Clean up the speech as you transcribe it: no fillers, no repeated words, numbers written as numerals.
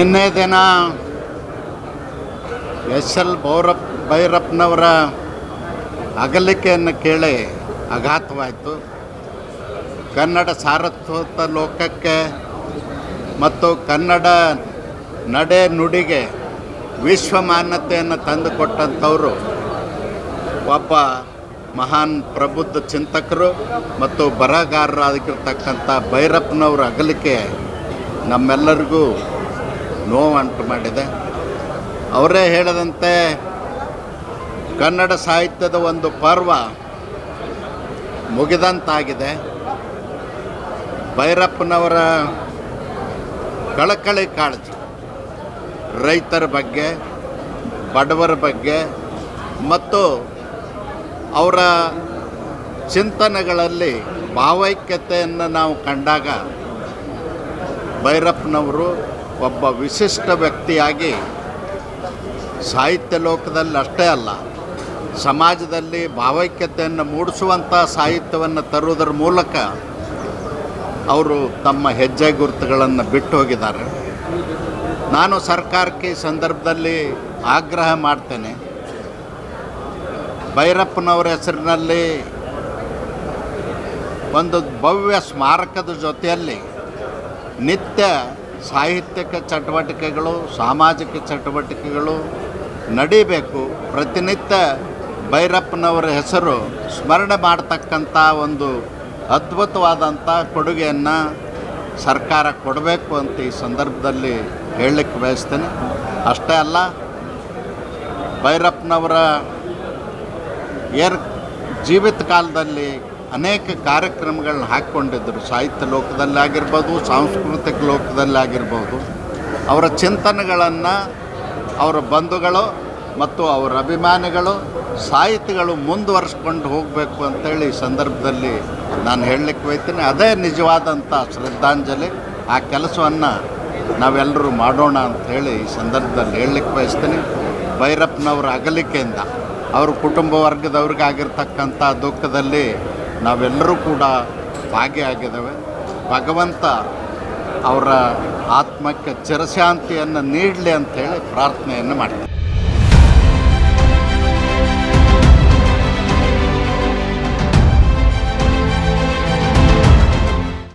ನಿನ್ನೆ ದಿನ ಎಸ್.ಎಲ್. ಭೈರಪ್ಪನವರ ಅಗಲಿಕೆಯನ್ನು ಕೇಳಿ ಆಘಾತವಾಯಿತು. ಕನ್ನಡ ಸಾರಸ್ವತ ಲೋಕಕ್ಕೆ ಮತ್ತು ಕನ್ನಡ ನಡೆ ನುಡಿಗೆ ವಿಶ್ವಮಾನ್ಯತೆಯನ್ನು ತಂದುಕೊಟ್ಟಂಥವರು ಒಬ್ಬ ಮಹಾನ್ ಪ್ರಬುದ್ಧ ಚಿಂತಕರು ಮತ್ತು ಬರಹಗಾರರಾಗಿರ್ತಕ್ಕಂಥ ಭೈರಪ್ಪನವರ ಅಗಲಿಕೆ ನಮ್ಮೆಲ್ಲರಿಗೂ ನೋವುಂಟು ಮಾಡಿದೆ. ಅವರೇ ಹೇಳಿದಂತೆ ಕನ್ನಡ ಸಾಹಿತ್ಯದ ಒಂದು ಪರ್ವ ಮುಗಿದಂತಾಗಿದೆ. ಭೈರಪ್ಪನವರ ಕಳಕಳಿ ಕಾಳಜಿ ರೈತರ ಬಗ್ಗೆ, ಬಡವರ ಬಗ್ಗೆ ಮತ್ತು ಅವರ ಚಿಂತನೆಗಳಲ್ಲಿ ಭಾವೈಕ್ಯತೆಯನ್ನು ನಾವು ಕಂಡಾಗ ಭೈರಪ್ಪನವರು ಒಬ್ಬ ವಿಶಿಷ್ಟ ವ್ಯಕ್ತಿಯಾಗಿ ಸಾಹಿತ್ಯ ಲೋಕದಲ್ಲಿ ಅಷ್ಟೇ ಅಲ್ಲ, ಸಮಾಜದಲ್ಲಿ ಭಾವೈಕ್ಯತೆಯನ್ನು ಮೂಡಿಸುವಂಥ ಸಾಹಿತ್ಯವನ್ನು ತರುವುದರ ಮೂಲಕ ಅವರು ತಮ್ಮ ಹೆಜ್ಜೆ ಗುರುತುಗಳನ್ನು ಬಿಟ್ಟು ಹೋಗಿದ್ದಾರೆ. ನಾನು ಸರ್ಕಾರಕ್ಕೆ ಈ ಸಂದರ್ಭದಲ್ಲಿ ಆಗ್ರಹ ಮಾಡ್ತೇನೆ, ಭೈರಪ್ಪನವರ ಹೆಸರಿನಲ್ಲಿ ಒಂದು ಭವ್ಯ ಸ್ಮಾರಕದ ಜೊತೆಯಲ್ಲಿ ನಿತ್ಯ ಸಾಹಿತ್ಯಿಕ ಚಟುವಟಿಕೆಗಳು, ಸಾಮಾಜಿಕ ಚಟುವಟಿಕೆಗಳು ನಡೀಬೇಕು. ಪ್ರತಿನಿತ್ಯ ಭೈರಪ್ಪನವರ ಹೆಸರು ಸ್ಮರಣೆ ಮಾಡ್ತಕ್ಕಂಥ ಒಂದು ಅದ್ಭುತವಾದಂಥ ಕೊಡುಗೆಯನ್ನು ಸರ್ಕಾರ ಕೊಡಬೇಕು ಅಂತ ಈ ಸಂದರ್ಭದಲ್ಲಿ ಹೇಳಲಿಕ್ಕೆ ಬಯಸ್ತೇನೆ. ಅಷ್ಟೇ ಅಲ್ಲ, ಭೈರಪ್ಪನವರ ಜೀವಿತ ಕಾಲದಲ್ಲಿ ಅನೇಕ ಕಾರ್ಯಕ್ರಮಗಳನ್ನ ಹಾಕ್ಕೊಂಡಿದ್ದರು. ಸಾಹಿತ್ಯ ಲೋಕದಲ್ಲಿ ಆಗಿರ್ಬೋದು, ಸಾಂಸ್ಕೃತಿಕ ಲೋಕದಲ್ಲಿ ಆಗಿರ್ಬೋದು. ಅವರ ಚಿಂತನೆಗಳನ್ನು ಅವರ ಬಂಧುಗಳು ಮತ್ತು ಅವರ ಅಭಿಮಾನಿಗಳು, ಸಾಹಿತಿಗಳು ಮುಂದುವರಿಸ್ಕೊಂಡು ಹೋಗಬೇಕು ಅಂತೇಳಿ ಈ ಸಂದರ್ಭದಲ್ಲಿ ನಾನು ಹೇಳಲಿಕ್ಕೆ ಬಯತೀನಿ. ಅದೇ ನಿಜವಾದಂಥ ಶ್ರದ್ಧಾಂಜಲಿ. ಆ ಕೆಲಸವನ್ನು ನಾವೆಲ್ಲರೂ ಮಾಡೋಣ ಅಂಥೇಳಿ ಈ ಸಂದರ್ಭದಲ್ಲಿ ಹೇಳಲಿಕ್ಕೆ ಬಯಸ್ತೀನಿ. ಭೈರಪ್ಪನವರ ಅಗಲಿಕೆಯಿಂದ ಅವ್ರ ಕುಟುಂಬ ವರ್ಗದವ್ರಿಗಾಗಿರ್ತಕ್ಕಂಥ ದುಃಖದಲ್ಲಿ ನಾವೆಲ್ಲರೂ ಕೂಡ ಭಾಗಿಯಾಗಿದ್ದೇವೆ. ಭಗವಂತ ಅವರ ಆತ್ಮಕ್ಕೆ ಚಿರಶಾಂತಿಯನ್ನು ನೀಡಲಿ ಅಂಥೇಳಿ ಪ್ರಾರ್ಥನೆಯನ್ನು ಮಾಡ್ತೀನಿ.